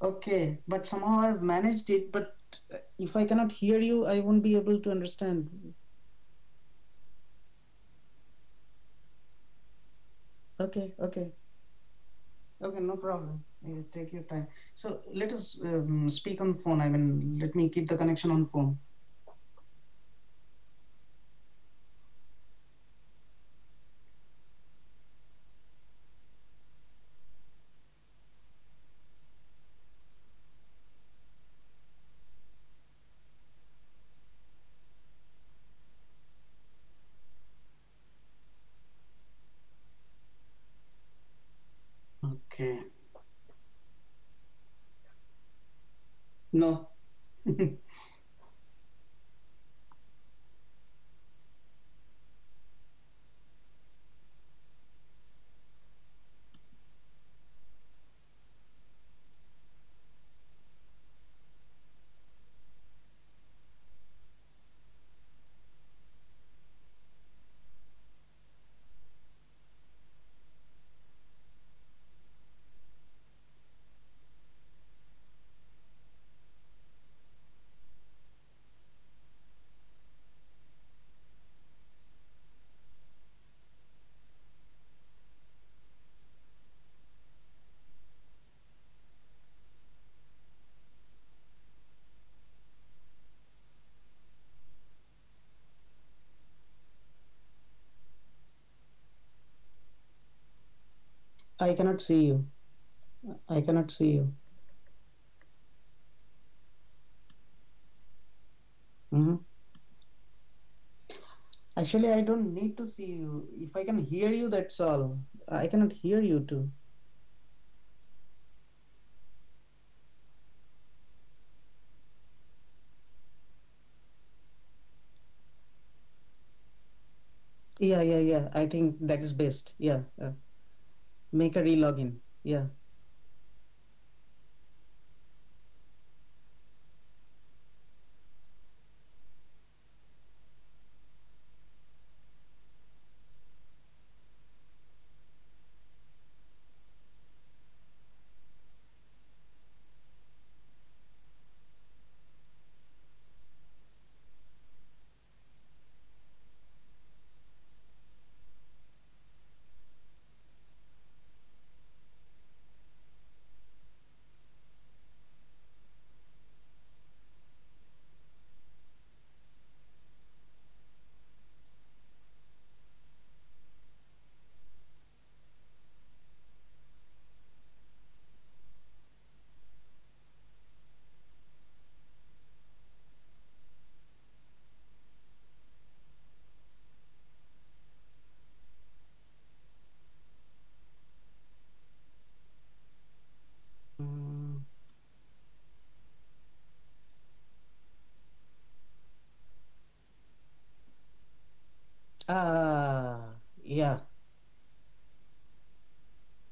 Okay, but somehow I've managed it. But if I cannot hear you, I won't be able to understand. Okay, okay, okay, no problem. Take your time. So let us speak on phone. I mean, let me keep the connection on phone. Okay. No. I cannot see you. I cannot see you. Hmm. Actually, I don't need to see you. If I can hear you, that's all. I cannot hear you too. Yeah, yeah, yeah. I think that is best. Yeah. Make a re-login. Yeah. Mm, yeah.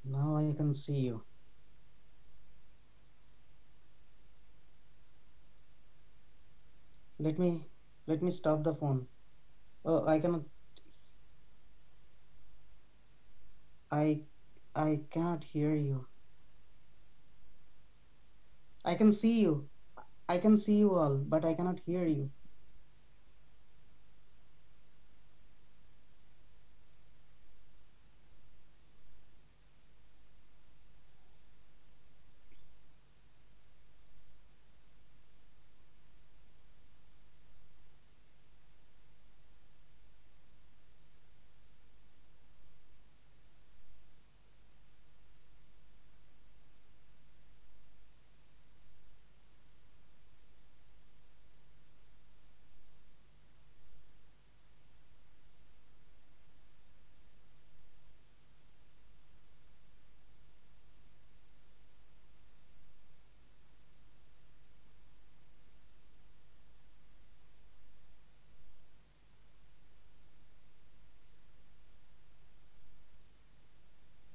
Now I can see you. Let me let me stop the phone. Oh, I cannot. I I cannot hear you. I can see you. I can see you all, but I cannot hear you.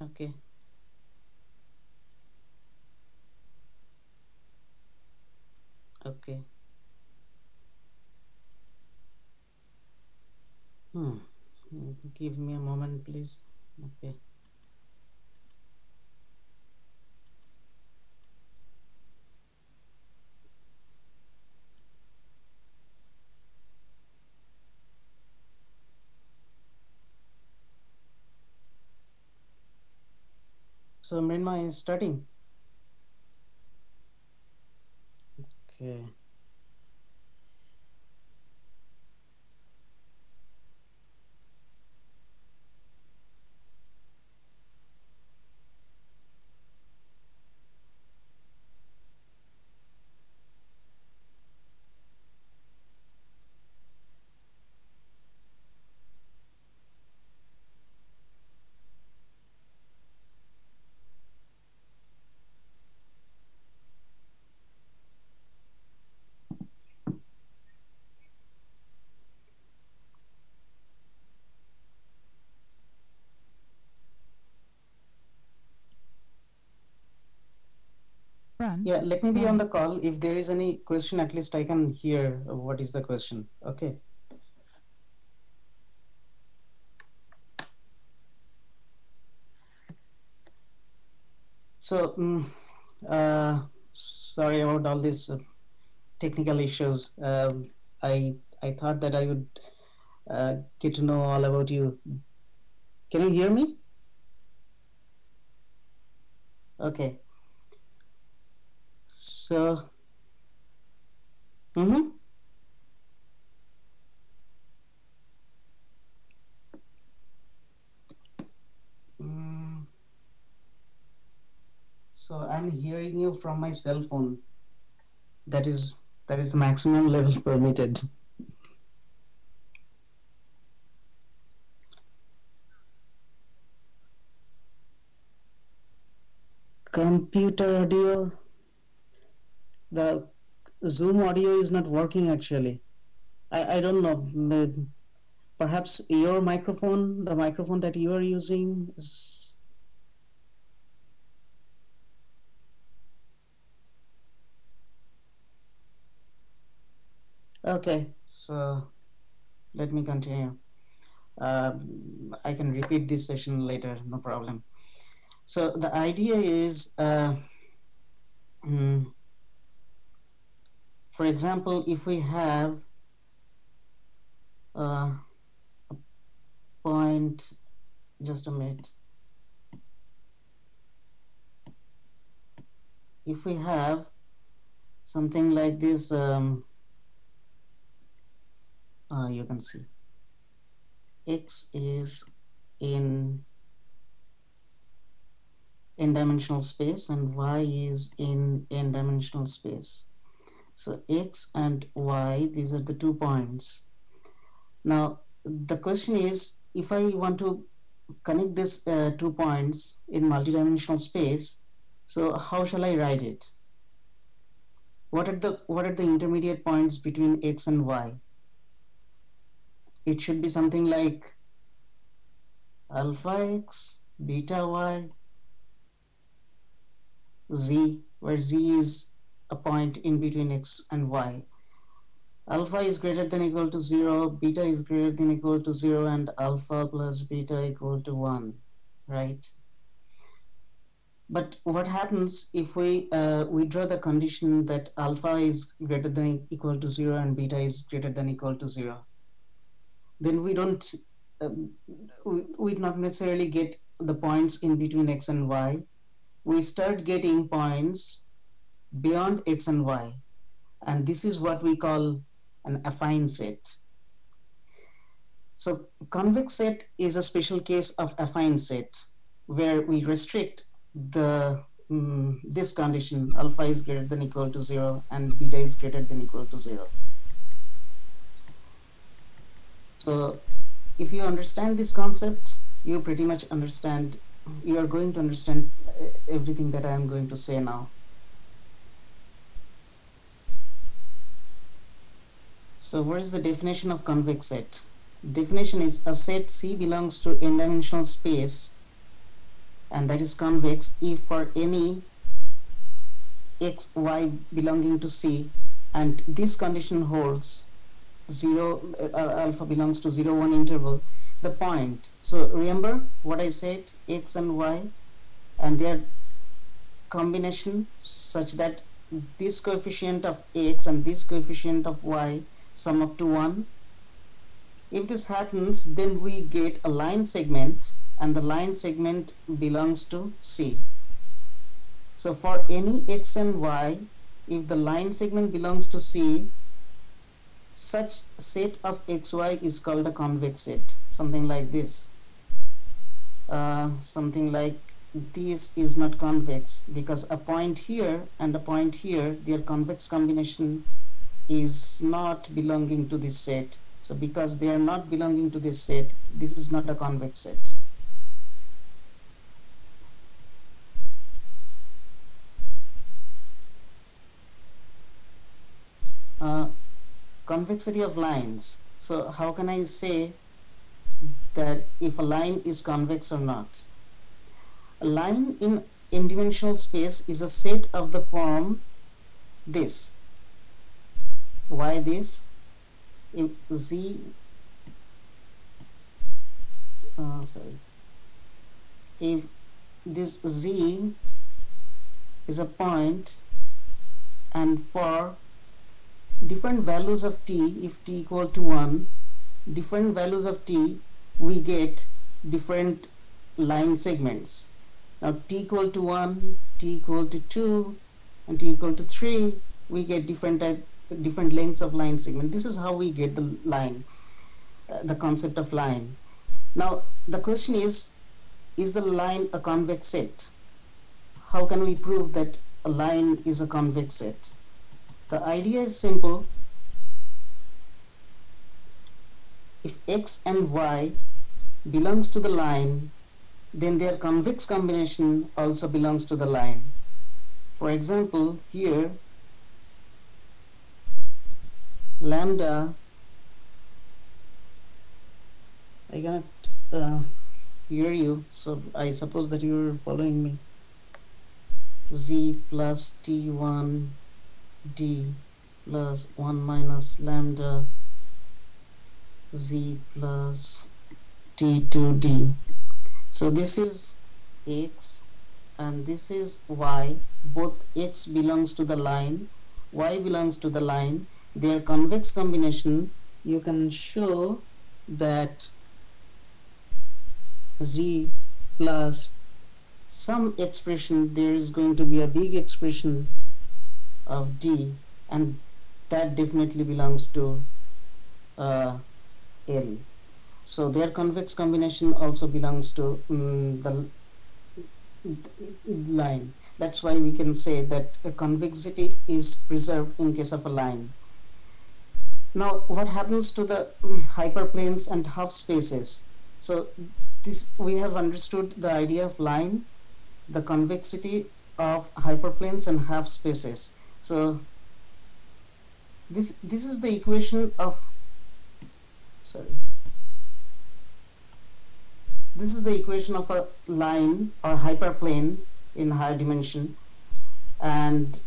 Okay. Okay. Hmm. Give me a moment, please. Okay. So Mrinma is starting. Okay. Yeah, let me be on the call. If there is any question, at least I can hear what is the question. Okay. So, sorry about all these technical issues. I thought that I would get to know all about you. Can you hear me? Okay. So, mm-hmm. Mm, so I'm hearing you from my cell phone. That is the maximum level permitted. Computer audio, the Zoom audio is not working actually. I don't know. Perhaps your microphone, the microphone that you are using is okay. So let me continue. I can repeat this session later, no problem. So the idea is, mm, for example, if we have a point, just a minute. If we have something like this, you can see x is in n-dimensional space and y is in n-dimensional space. So x and y, these are the 2 points. Now the question is, if I want to connect these 2 points in multidimensional space, so how shall I write it? What are the intermediate points between x and y? It should be something like alpha x, beta y, z, where z is a point in between x and y. Alpha is greater than equal to 0, beta is greater than equal to 0, and alpha plus beta equal to 1, right? But what happens if we draw the condition that alpha is greater than equal to 0 and beta is greater than equal to 0? Then we don't, we not necessarily get the points in between x and y. We start getting points beyond x and y. And this is what we call an affine set. So convex set is a special case of affine set where we restrict the this condition, alpha is greater than equal to 0 and beta is greater than equal to 0. So if you understand this concept, you pretty much understand, you are going to understand everything that I am going to say now. So what is the definition of convex set? Definition is a set C belongs to n-dimensional space, and that is convex if for any x, y belonging to C, and this condition holds 0, alpha belongs to 0, 1 interval, the point. So remember what I said, x and y, and their combination such that this coefficient of x and this coefficient of y sum up to 1. If this happens, then we get a line segment, and the line segment belongs to C. So for any x and y, if the line segment belongs to C, such set of xy is called a convex set. Something like this. Something like this is not convex because a point here and a point here, their convex combination is not belonging to this set. So because they are not belonging to this set, this is not a convex set. Convexity of lines. So how can I say that if a line is convex or not? A line in n-dimensional space is a set of the form this. Why this? If z if this z is a point, and for different values of t, if t equal to 1, different values of t, we get different line segments. Now t equal to 1, t equal to 2, and t equal to 3, we get different lengths of line segment. This is how we get the line, the concept of line. Now the question is the line a convex set? How can we prove that a line is a convex set? The idea is simple. If x and y belongs to the line, then their convex combination also belongs to the line. For example, here lambda, I cannot hear you, so I suppose that you're following me. Z plus t1 d plus 1 minus lambda z plus t2d. So this is x and this is y. Both x belongs to the line, y belongs to the line. Their convex combination, you can show that z plus some expression, there is going to be a big expression of d, and that definitely belongs to L. So their convex combination also belongs to the line. That's why we can say that a convexity is preserved in case of a line. Now what happens to the hyperplanes and half spaces? So this, we have understood the idea of line, the convexity of hyperplanes and half spaces. So this is the equation of this is the equation of a line or hyperplane in higher dimension, and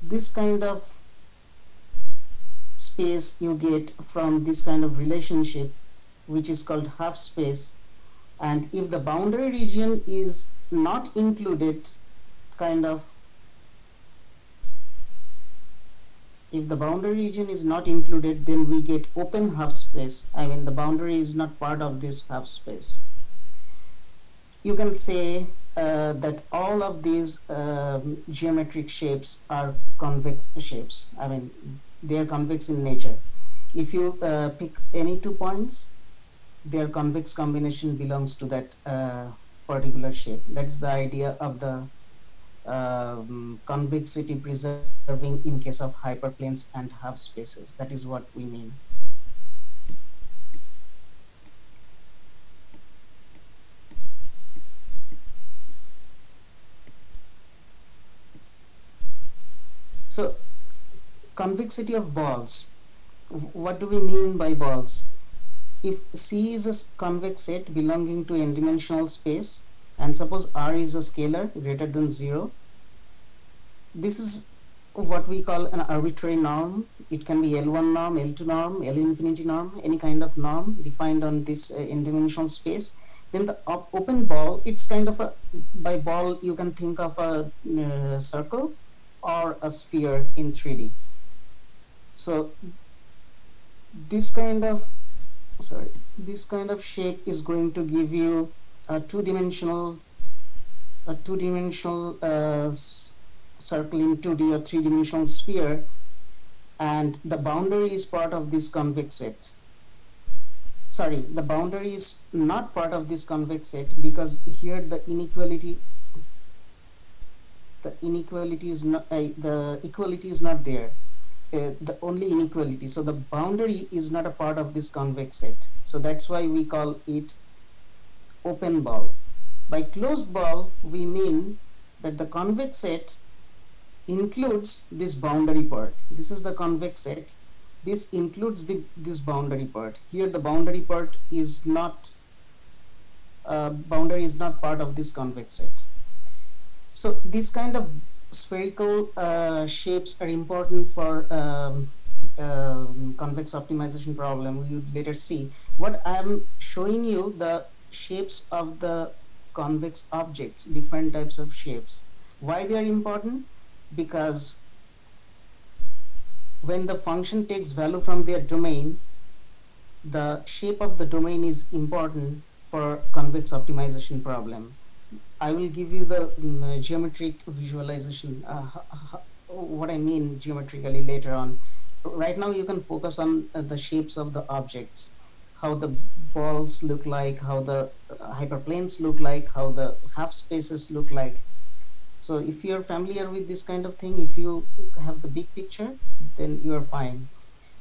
this kind of space you get from this kind of relationship, which is called half space. And if the boundary region is not included, if the boundary region is not included, then we get open half space. I mean, the boundary is not part of this half space. You can say that all of these geometric shapes are convex shapes. I mean, they are convex in nature. If you pick any 2 points, their convex combination belongs to that particular shape. That's the idea of the convexity preserving in case of hyperplanes and half spaces. That is what we mean. So convexity of balls. What do we mean by balls? If C is a convex set belonging to n-dimensional space, and suppose R is a scalar greater than 0, this is what we call an arbitrary norm. It can be L1 norm, L2 norm, L infinity norm, any kind of norm defined on this n-dimensional space. Then the open ball, it's kind of a, by ball you can think of a circle or a sphere in 3D. So this kind of shape is going to give you a two-dimensional circle in 2D or three-dimensional sphere, and the boundary is part of this convex set. Sorry, the boundary is not part of this convex set, because here the inequality is not the equality is not there. The only inequality, so the boundary is not a part of this convex set, so that's why we call it open ball. By closed ball we mean that the convex set includes this boundary part. This is the convex set, this includes this boundary part. Here the boundary part is not boundary is not part of this convex set. So these kind of spherical shapes are important for convex optimization problem. We would later see. What I am showing you, the shapes of the convex objects, different types of shapes. Why they are important? Because when the function takes value from their domain, the shape of the domain is important for convex optimization problem. I will give you the geometric visualization, what I mean geometrically later on. Right now you can focus on the shapes of the objects, how the balls look like, how the hyperplanes look like, how the half spaces look like. So if you're familiar with this kind of thing, if you have the big picture, then you're fine.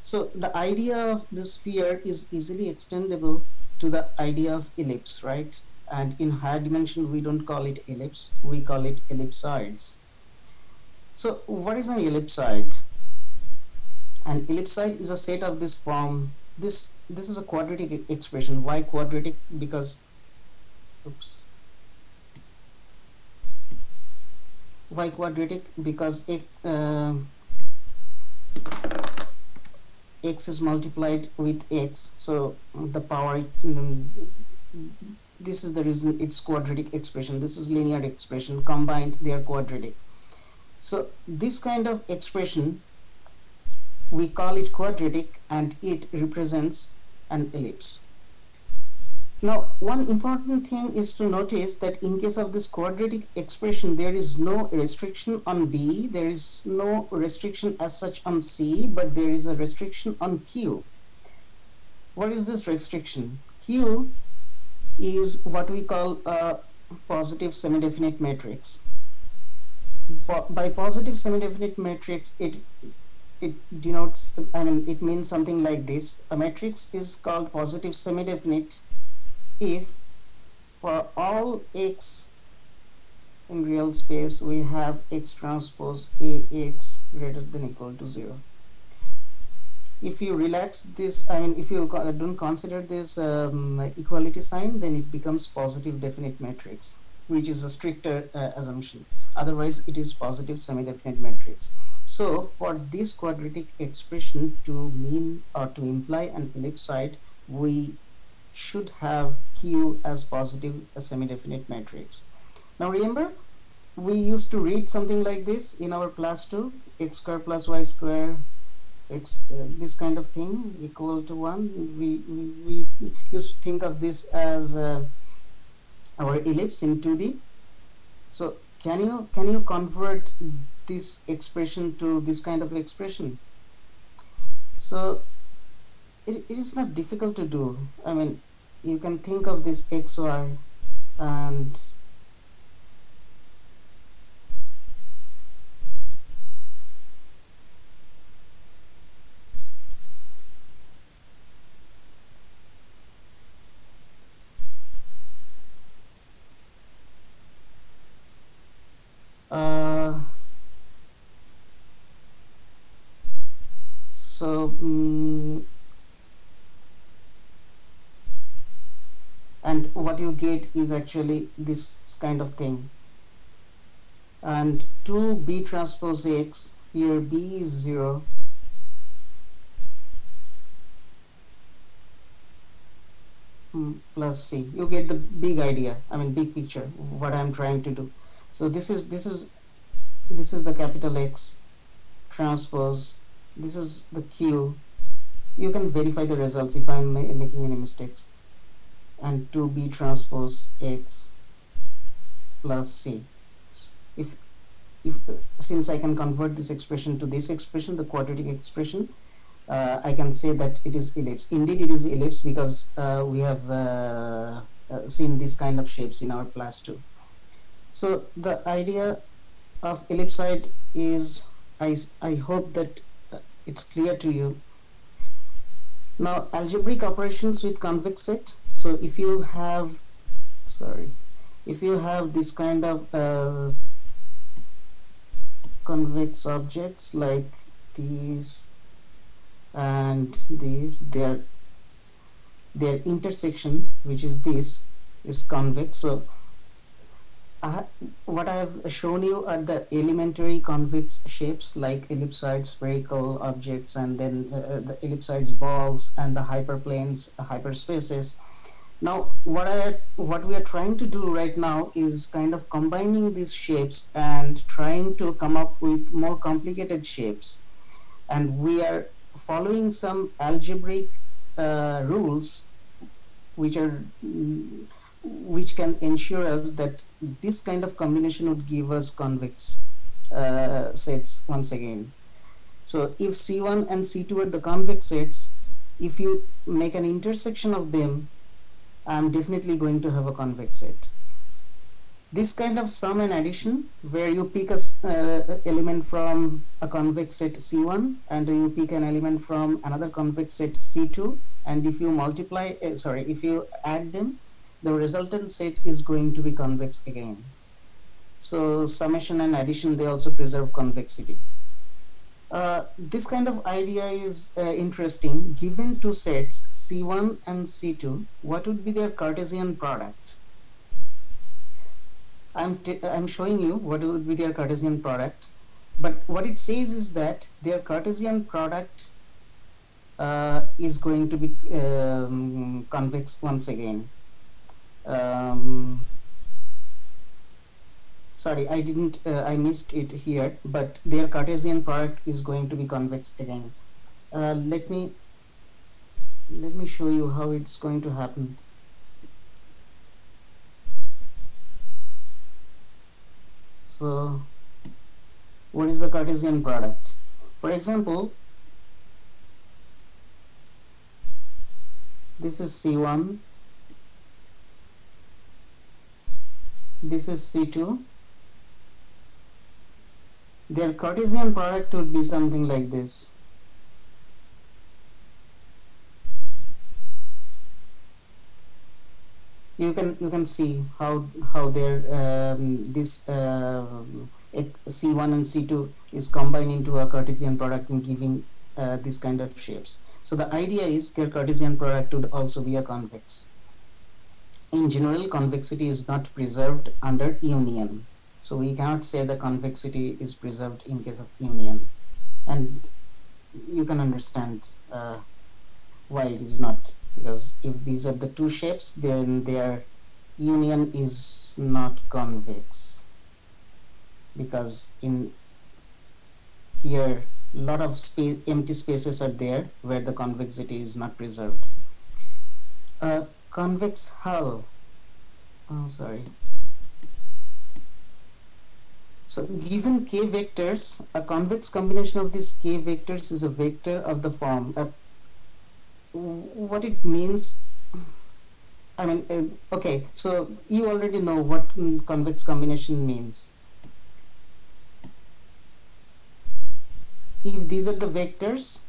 So the idea of the sphere is easily extendable to the idea of ellipse, right? And in higher dimension we don't call it ellipse, we call it ellipsoids. So what is an ellipsoid? An ellipsoid is a set of this form. This is a quadratic expression. Why quadratic? Because why quadratic? Because x is multiplied with x, so the power this is the reason it's quadratic expression. This is linear expression, combined they are quadratic. So this kind of expression we call it quadratic, and it represents an ellipse. Now one important thing is to notice that in case of this quadratic expression there is no restriction on B, there is no restriction as such on C, but there is a restriction on Q. What is this restriction? Q is what we call a positive semi-definite matrix. By positive semi-definite matrix, it denotes, it means something like this. A matrix is called positive semi-definite if for all x in real space we have x transpose AX greater than equal to 0. If you relax this, if you don't consider this equality sign, then it becomes positive definite matrix, which is a stricter assumption. Otherwise it is positive semi-definite matrix. So for this quadratic expression to mean or to imply an ellipsoid, we should have Q as positive semi-definite matrix. Now remember, we used to read something like this in our class 2, x square plus y square, x, this kind of thing equal to 1. We used to think of this as our ellipse in 2D. So can you convert this expression to this kind of expression? So it is not difficult to do. You can think of this xy and and what you get is actually this kind of thing. And 2B transpose X, here B is 0, plus C. You get the big idea, big picture, what I'm trying to do. So this is the capital X transpose, this is the Q. You can verify the results if I'm making any mistakes. and 2b transpose x plus c. If if since I can convert this expression to this expression, the quadratic expression, I can say that it is ellipse. Indeed, it is ellipse because we have seen this kind of shapes in our class too. So the idea of ellipsoid is, I hope that it's clear to you. Now, algebraic operations with convex set. So if you have, if you have this kind of convex objects like these and these, their intersection, which is this, is convex. So what I have shown you are the elementary convex shapes like ellipsoids, spherical objects, and then the ellipsoids, balls, and the hyperplanes, hyperspaces. Now, what we are trying to do right now is kind of combining these shapes and trying to come up with more complicated shapes. And we are following some algebraic rules which can ensure us that this kind of combination would give us convex sets once again. So if C1 and C2 are the convex sets, if you make an intersection of them, I'm definitely going to have a convex set. This kind of sum and addition, where you pick a element from a convex set C1 and you pick an element from another convex set C2, and if you multiply, if you add them, the resultant set is going to be convex again. So summation and addition, they also preserve convexity. This kind of idea is interesting. Given two sets C1 and C2, what would be their Cartesian product? I'm showing you what would be their Cartesian product, but what it says is that their Cartesian product is going to be convex once again. Sorry, I missed it here, but their Cartesian product is going to be convex again. Let me show you how it's going to happen. So, what is the Cartesian product? For example, this is C1, this is C2. Their Cartesian product would be something like this. You can see how their this C1 and C2 is combined into a Cartesian product and giving this kind of shapes. So the idea is their Cartesian product would also be a convex. In general, convexity is not preserved under union. So we cannot say the convexity is preserved in case of union. And you can understand why it is not. Because if these are the two shapes, then their union is not convex. Because in here, a lot of empty spaces are there where the convexity is not preserved. Convex hull. So given k vectors, a convex combination of these k vectors is a vector of the form. What it means, I mean, okay, so you already know what convex combination means. If these are the vectors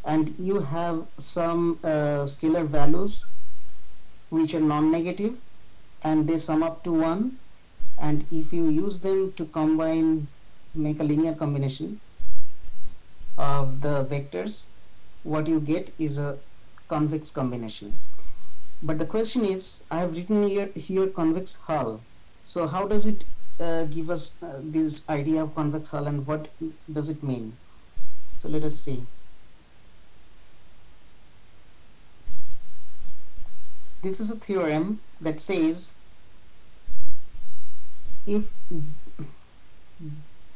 and you have some scalar values which are non-negative and they sum up to 1, and if you use them to combine, make a linear combination of the vectors, what you get is a convex combination. But the question is, I have written here convex hull. So how does it give us this idea of convex hull, and what does it mean? So let us see. This is a theorem that says if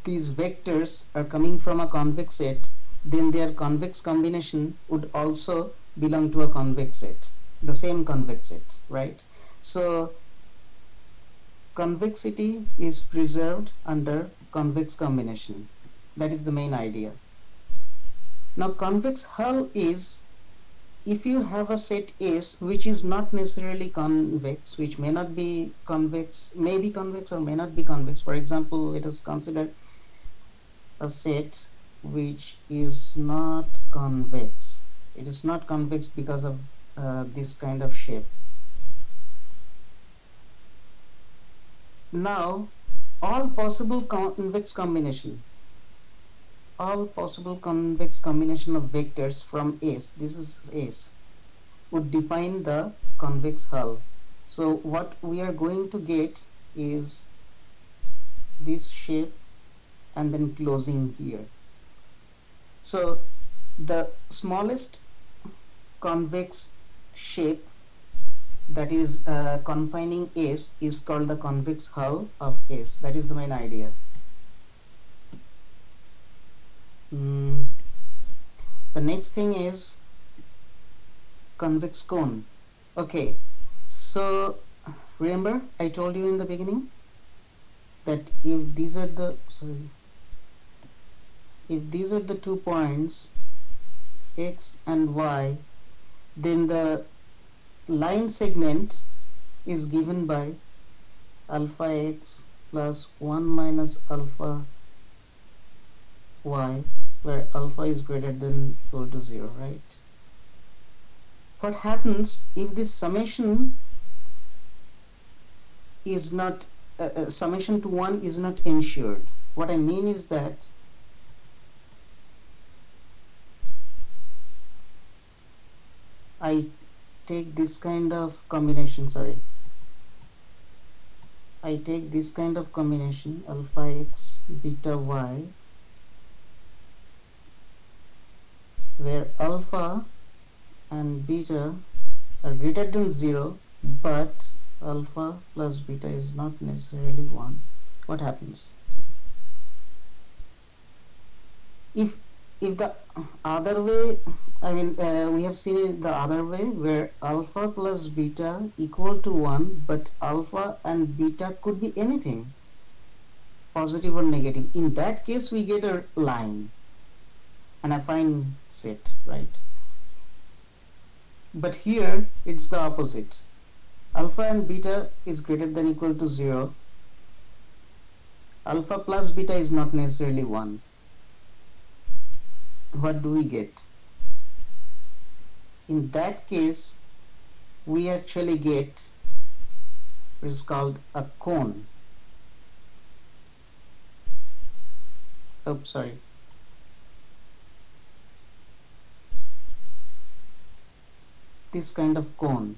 these vectors are coming from a convex set, then their convex combination would also belong to a convex set. the same convex set, right? So convexity is preserved under convex combination. That is the main idea. Now convex hull is if you have a set S which is not necessarily convex, which may not be convex, may be convex or may not be convex. For example, let us consider a set which is not convex. It is not convex because of this kind of shape. Now all possible convex combination of vectors from S, this is S, would define the convex hull. So what we are going to get is this shape and then closing here. So the smallest convex shape that is confining S is called the convex hull of S. That is the main idea. The next thing is convex cone. Okay, so remember I told you in the beginning that if these are the two points X and Y, then the line segment is given by alpha X plus 1 minus alpha Y, where alpha is greater than equal to 0, right? What happens if this summation is not summation to 1 is not ensured? What I mean is that I take this kind of combination, I take this kind of combination alpha X beta Y, where alpha and beta are greater than 0, but alpha plus beta is not necessarily 1. What happens? If the other way, I mean we have seen it the other way, where alpha plus beta equal to 1, but alpha and beta could be anything, positive or negative. In that case we get a line and a affine set, right? But here it's the opposite. Alpha and beta is greater than equal to 0. Alpha plus beta is not necessarily 1. What do we get? In that case we actually get what is called a cone. Oops, sorry. This kind of cone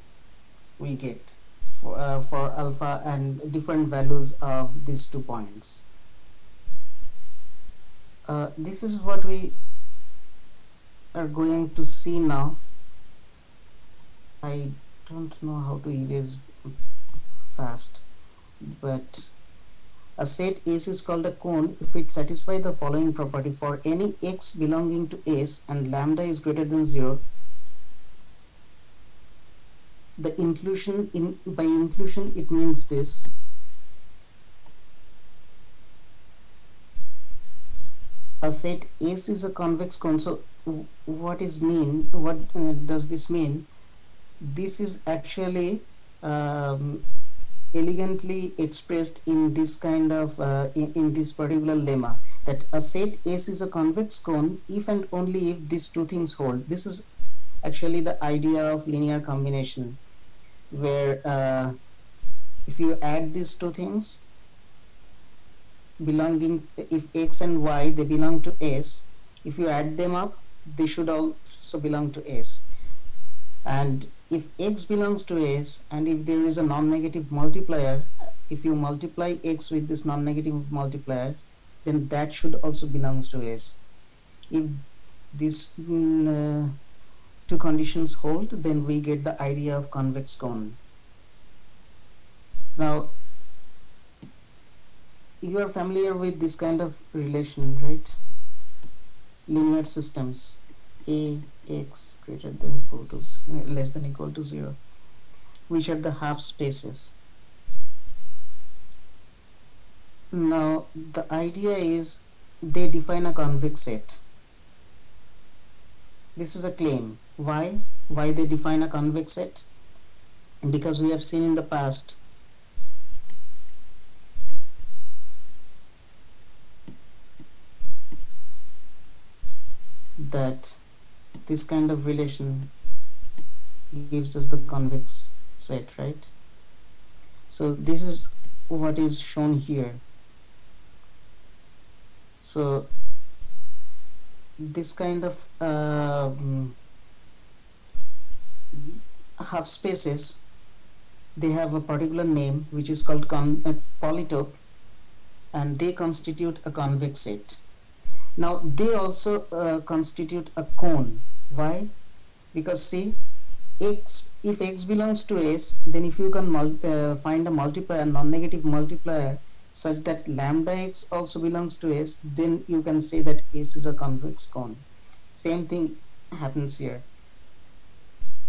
we get for alpha and different values of these 2 points. This is what we are going to see now. I don't know how to erase fast, but a set S is called a cone if it satisfies the following property: for any x belonging to S and lambda is greater than 0, the inclusion by inclusion it means this: a set S is a convex cone. So what does this mean? This is actually elegantly expressed in this kind of in this particular lemma, that a set S is a convex cone if and only if these two things hold. This is actually the idea of linear combination, where if you add these two things belonging, if X and Y they belong to S, if you add them up they should also belong to S. And if X belongs to S and if there is a non-negative multiplier, if you multiply X with this non-negative multiplier, then that should also belongs to S. If these two conditions hold, then we get the idea of convex cone. Now you are familiar with this kind of relation, right? Linear systems, A x greater than equal to less than equal to 0, which are the half spaces. Now the idea is they define a convex set. This is a claim. Why they define a convex set? Because we have seen in the past that this kind of relation gives us the convex set, right? So this is what is shown here. So this kind of half spaces, they have a particular name which is called polytope, and they constitute a convex set. Now they also constitute a cone. Why? Because see, if x belongs to S, then if you can find a multiplier, non-negative multiplier, such that lambda x also belongs to S, then you can say that S is a convex cone. Same thing happens here.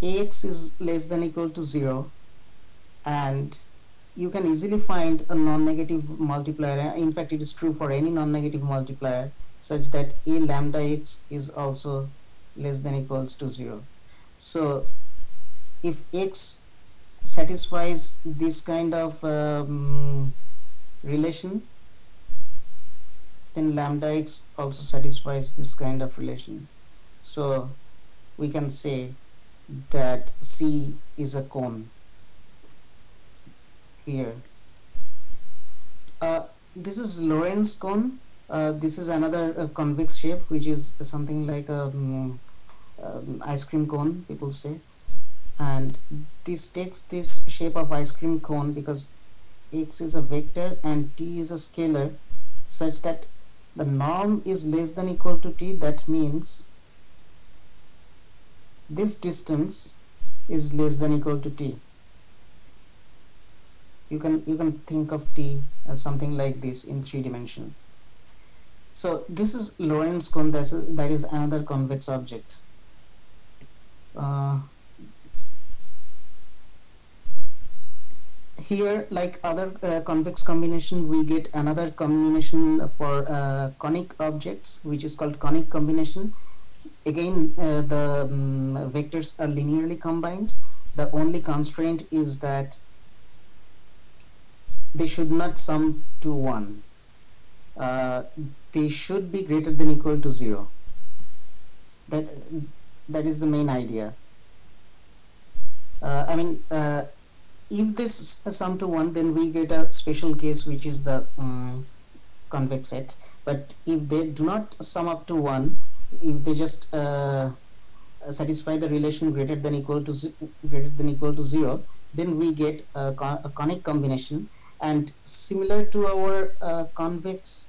Ax is less than equal to 0, and you can easily find a non-negative multiplier. In fact, it is true for any non-negative multiplier, such that a lambda x is also less than equals to 0. So if x satisfies this kind of relation, then lambda x also satisfies this kind of relation. So we can say that C is a cone here. This is Lorentz cone. This is another convex shape, which is something like a ice cream cone, people say. And this takes this shape of ice cream cone because x is a vector and t is a scalar, such that the norm is less than equal to t. That means this distance is less than equal to t. You can think of t as something like this in 3 dimension. So this is Lorentz cone. That is another convex object. Here, like other convex combination, we get another combination for conic objects, which is called conic combination. Again, the vectors are linearly combined. The only constraint is that they should not sum to 1. They should be greater than equal to 0. That is the main idea. If this sum to 1, then we get a special case, which is the convex set. But if they do not sum up to 1, if they just satisfy the relation greater than equal to 0, then we get a conic combination. And similar to our convex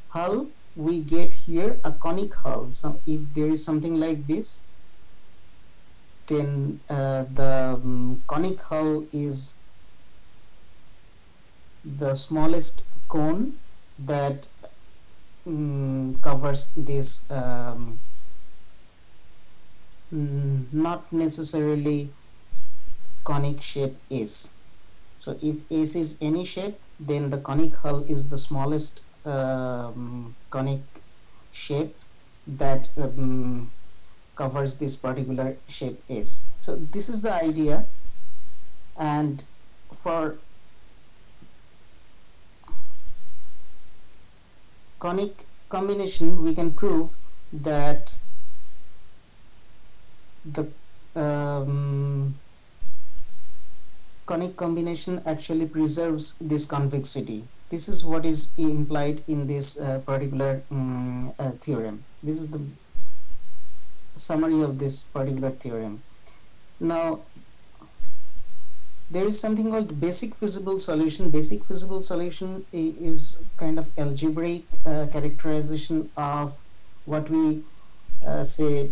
hull, we get here a conic hull. So if there is something like this, then the conic hull is the smallest cone that covers this not necessarily conic shape S. So if S is any shape, then the conic hull is the smallest conic shape that covers this particular shape S. So this is the idea, and for conic combination we can prove that the conic combination actually preserves this convexity. This is what is implied in this particular theorem. This is the summary of this particular theorem. Now there is something called basic feasible solution. Basic feasible solution is kind of algebraic characterization of what we say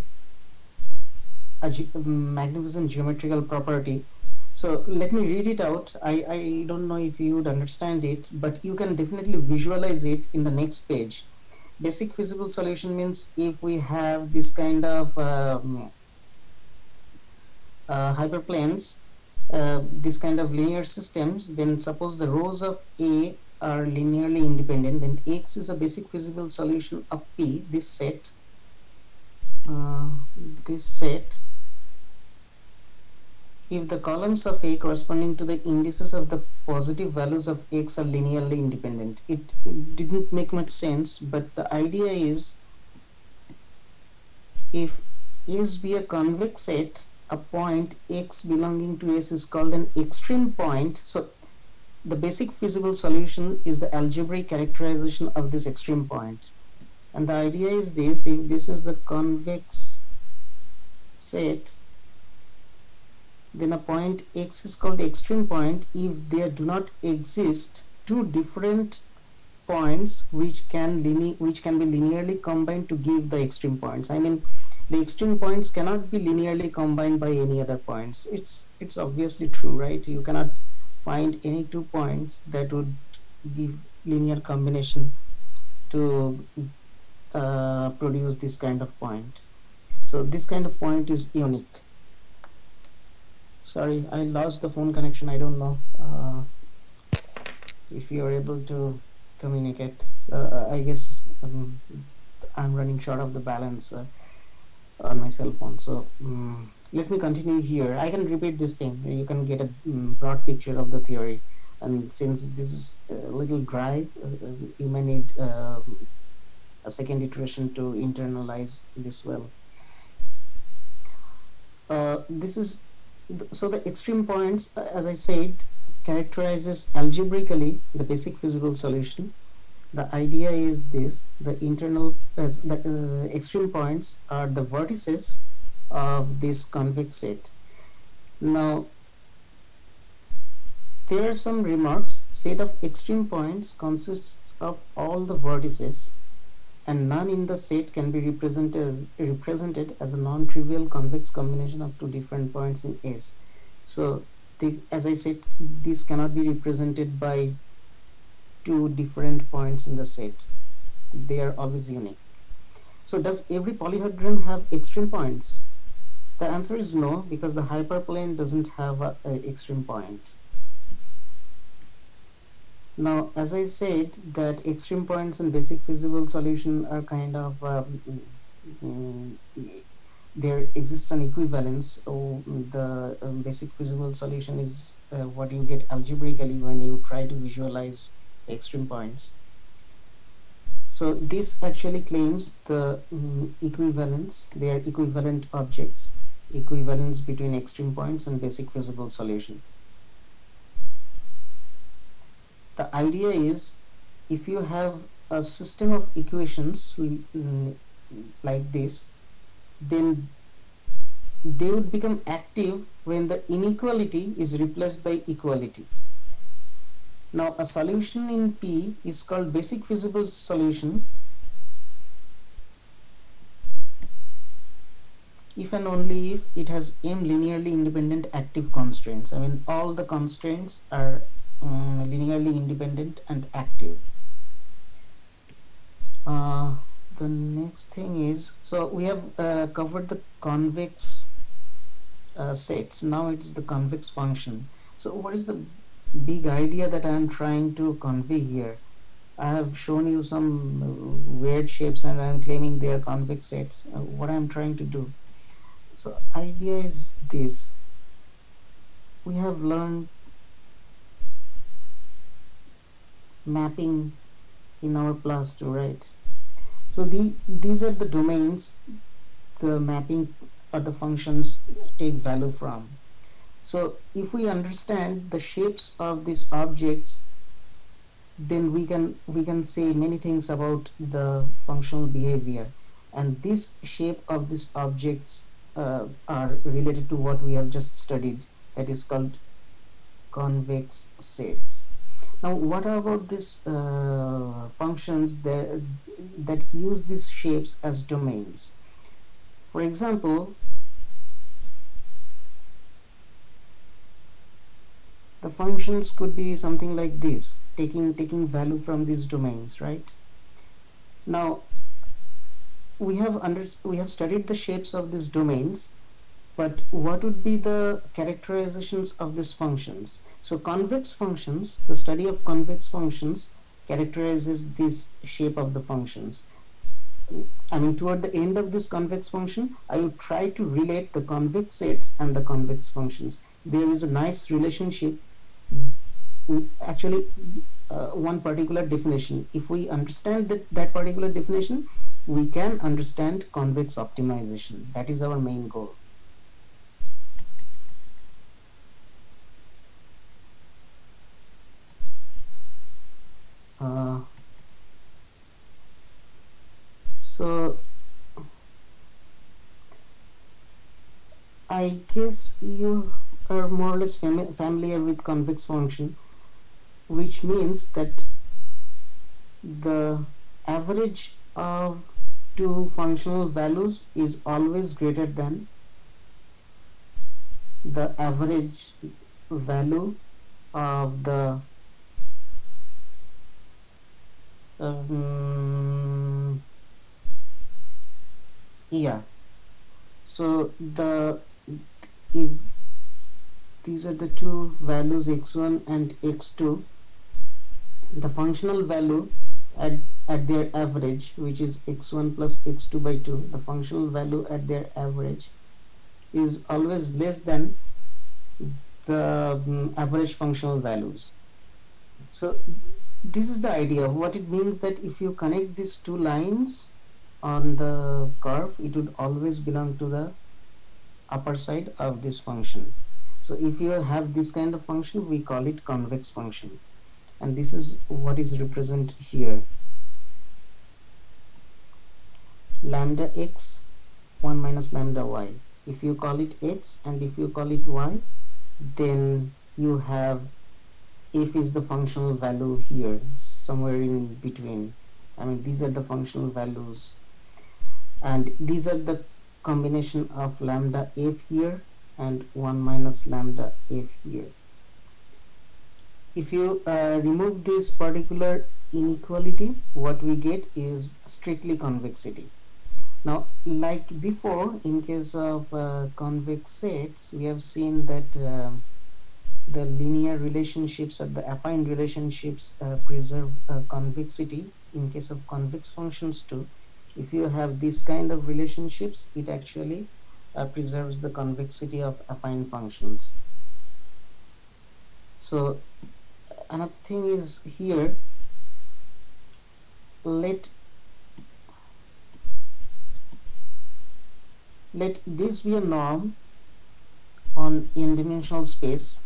a magnificent geometrical property. So let me read it out. I don't know if you would understand it, but you can definitely visualize it in the next page. Basic feasible solution means if we have this kind of hyperplanes, this kind of linear systems, then suppose the rows of A are linearly independent, then X is a basic feasible solution of P, uh, this set, if the columns of A corresponding to the indices of the positive values of X are linearly independent. It didn't make much sense, but the idea is if S be a convex set, a point X belonging to S is called an extreme point. So the basic feasible solution is the algebraic characterization of this extreme point. And the idea is this: if this is the convex set, then a point X is called extreme point if there do not exist two different points which can be linearly combined to give the extreme points. I mean, the extreme points cannot be linearly combined by any other points. It's obviously true, right? You cannot find any two points that would give linear combination to produce this kind of point. So this kind of point is unique. Sorry, I lost the phone connection. I don't know if you are able to communicate. I guess I'm running short of the balance on my cell phone. So let me continue here. I can repeat this thing. You can get a broad picture of the theory. And since this is a little dry, you may need a second iteration to internalize this well. This is so the extreme points, as I said, characterizes algebraically the basic feasible solution. The idea is this: the extreme points are the vertices of this convex set. Now, there are some remarks. Set of extreme points consists of all the vertices, and none in the set can be represented as a non-trivial convex combination of two different points in S. So, as I said, this cannot be represented by two different points in the set. They are always unique. So, does every polyhedron have extreme points? The answer is no, because the hyperplane doesn't have an extreme point. Now, as I said, that extreme points in basic feasible solution are kind of there exists an equivalence. So the basic feasible solution is what you get algebraically when you try to visualize the extreme points. So this actually claims the equivalence. They are equivalent objects, equivalence between extreme points and basic feasible solution. The idea is, if you have a system of equations like this, then they would become active when the inequality is replaced by equality. Now, a solution in P is called basic feasible solution if and only if it has m linearly independent active constraints. I mean, all the constraints are linearly independent and active. The next thing is, so we have covered the convex sets. Now it's the convex function. So what is the big idea that I am trying to convey here? I have shown you some weird shapes and I am claiming they are convex sets. What I am trying to do? So idea is this: we have learned mapping in our class too, right? So these are the domains the mapping or the functions take value from. So if we understand the shapes of these objects, then we can say many things about the functional behavior, and this shape of these objects are related to what we have just studied, that is called convex sets. Now, what about these functions that use these shapes as domains? For example, the functions could be something like this, taking value from these domains, right? Now, we have studied the shapes of these domains, but what would be the characterizations of these functions? So convex functions, the study of convex functions characterizes this shape of the functions. I mean, toward the end of this convex function, I would try to relate the convex sets and the convex functions. There is a nice relationship. Actually, one particular definition. If we understand that particular definition, we can understand convex optimization. That is our main goal. Uh, so I guess you are more or less familiar with convex function, which means that the average of two functional values is always greater than the average value of the um, yeah. So the if these are the two values x1 and x2, the functional value at, at their average, which is x1 plus x2 by 2, the functional value at their average is always less than the average functional values. So this is the idea of what it means, that if you connect these two lines on the curve, it would always belong to the upper side of this function. So if you have this kind of function, we call it convex function, and this is what is represented here. Lambda x 1 minus lambda y. If you call it x and if you call it y, then you have f is the functional value here, somewhere in between. I mean, these are the functional values, and these are the combination of lambda f here and 1 minus lambda f here. If you remove this particular inequality, what we get is strictly convexity. Now, like before, in case of convex sets, we have seen that the linear relationships or the affine relationships preserve convexity. In case of convex functions too, if you have this kind of relationships, it actually preserves the convexity of affine functions. So another thing is here, let this be a norm on n-dimensional space,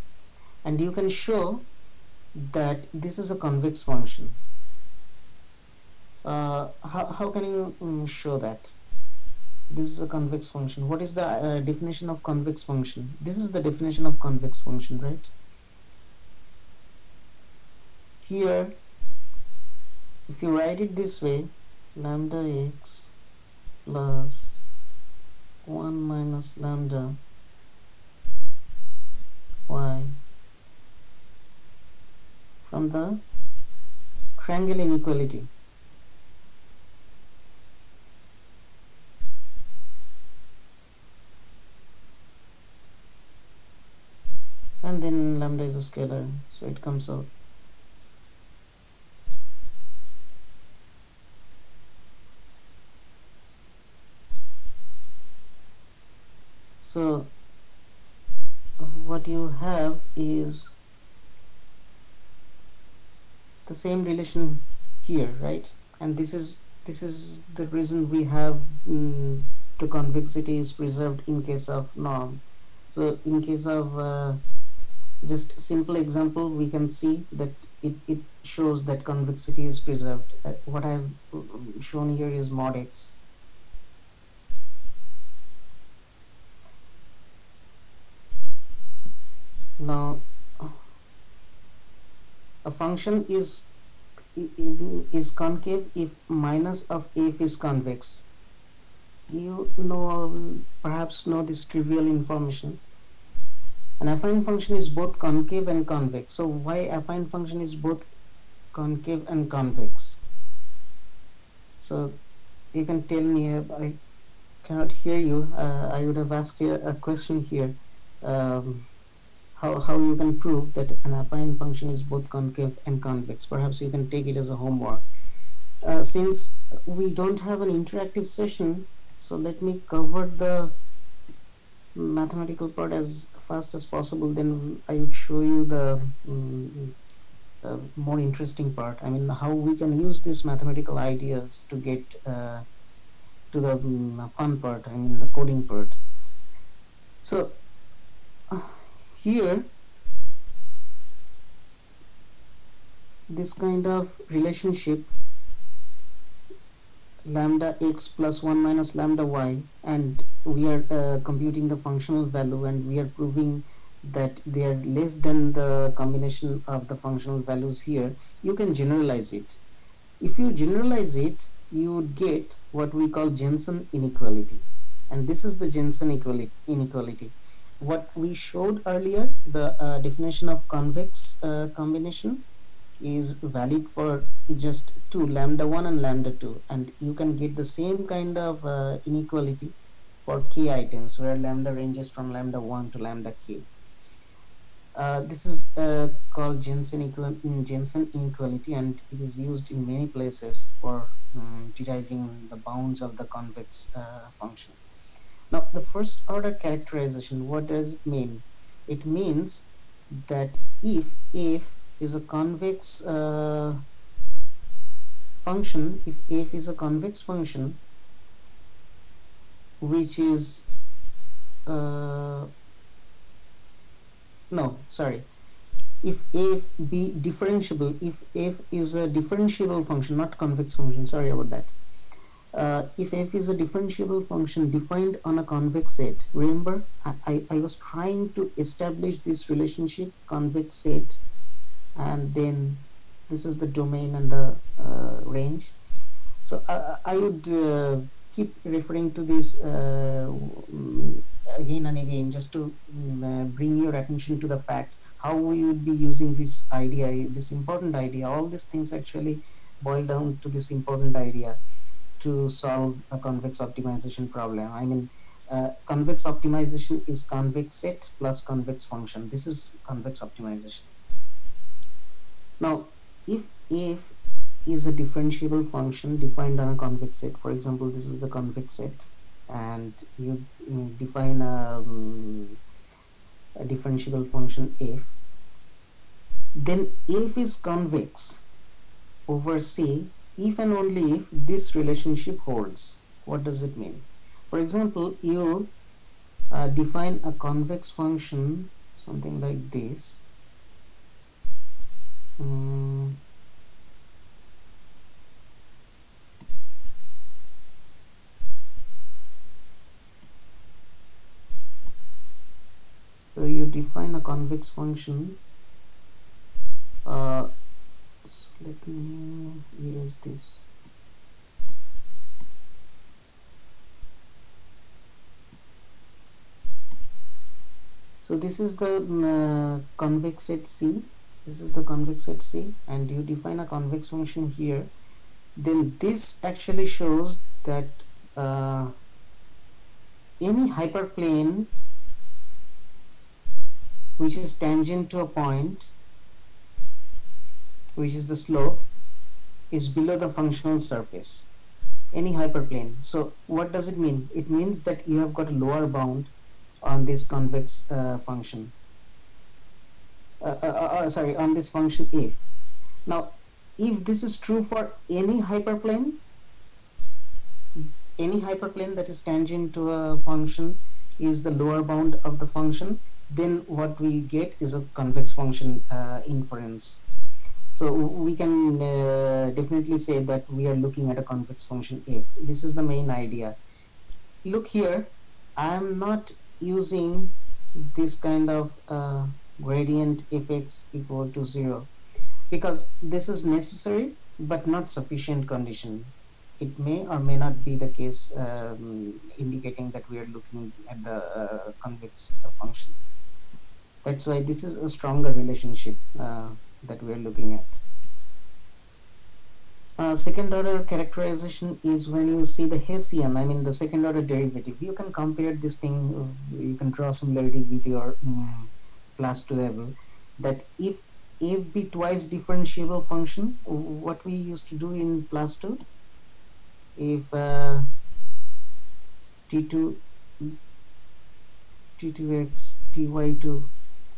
and you can show that this is a convex function. How can you show that this is a convex function? What is the definition of convex function? This is the definition of convex function, right? Here, if you write it this way, lambda x plus 1 minus lambda y from the triangle inequality. And then lambda is a scalar, so it comes out. So what you have is the same relation here, right? And this is the reason we have the convexity is preserved in case of norm. So in case of just simple example, we can see that it shows that convexity is preserved. What I have shown here is mod x. Now a function is concave if minus of f is convex. You perhaps know this trivial information. An affine function is both concave and convex. So why affine function is both concave and convex? So you can tell me. I cannot hear you. I would have asked you a question here. Um, how you can prove that an affine function is both concave and convex? Perhaps you can take it as a homework. Since we don't have an interactive session, so let me cover the mathematical part as fast as possible. Then I would show you the more interesting part. I mean, how we can use these mathematical ideas to get to the fun part. I mean, the coding part. So here, this kind of relationship lambda x plus 1 minus lambda y, and we are computing the functional value, and we are proving that they are less than the combination of the functional values here. You can generalize it. If you generalize it, you would get what we call Jensen inequality, and this is the Jensen inequality. What we showed earlier, the definition of convex combination, is valid for just two, lambda 1 and lambda 2, and you can get the same kind of inequality for k items where lambda ranges from lambda 1 to lambda k. This is called Jensen inequality, and it is used in many places for deriving the bounds of the convex function. Now, the first order characterization, what does it mean? It means that if f is a convex function, if f is a convex function which is no, sorry, if f be differentiable, if f is a differentiable function, not convex function, sorry about that. If f is a differentiable function defined on a convex set, remember I was trying to establish this relationship, convex set, and then this is the domain and the range. So I would keep referring to this again and again, just to bring your attention to the fact how we would be using this idea, this important idea. All these things actually boil down to this important idea to solve a convex optimization problem. I mean, convex optimization is convex set plus convex function. This is convex optimization. Now, if f is a differentiable function defined on a convex set, for example, this is the convex set, and you define a differentiable function f, then f is convex over C if and only if this relationship holds. What does it mean? For example, you define a convex function, something like this. So you define a convex function. So let me erase this. So this is the convex set C. This is the convex set C, and you define a convex function here. Then this actually shows that any hyperplane which is tangent to a point, which is the slope, is below the functional surface. Any hyperplane. So what does it mean? It means that you have got a lower bound on this convex function. Sorry, on this function f. Now, if this is true for any hyperplane that is tangent to a function is the lower bound of the function, then what we get is a convex function inference. So we can definitely say that we are looking at a convex function f. This is the main idea. Look here, I am not using this kind of gradient fx equal to 0 because this is necessary but not sufficient condition. It may or may not be the case, indicating that we are looking at the convex function. That's why this is a stronger relationship that we are looking at. Second order characterization is when you see the Hessian, I mean the second order derivative. You can compare this thing, you can draw similarity with your class 2 level. That if f be twice differentiable function, what we used to do in class 2, if t2 t2x ty2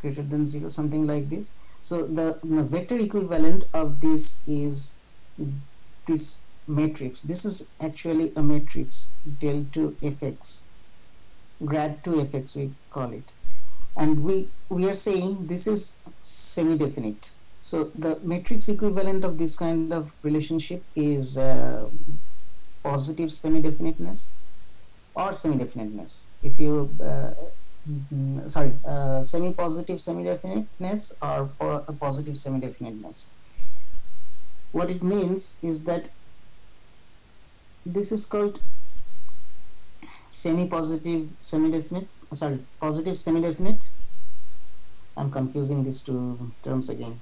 greater than 0, something like this. So the vector equivalent of this is this matrix. This is actually a matrix del 2 fx, grad 2 fx we call it, and we are saying this is semi-definite. So the matrix equivalent of this kind of relationship is positive semi-definiteness or semi-definiteness. If you semi-positive semi-definiteness or positive semi-definiteness. What it means is that this is called semi-positive semi-definite, positive semi-definite. I'm confusing these two terms again.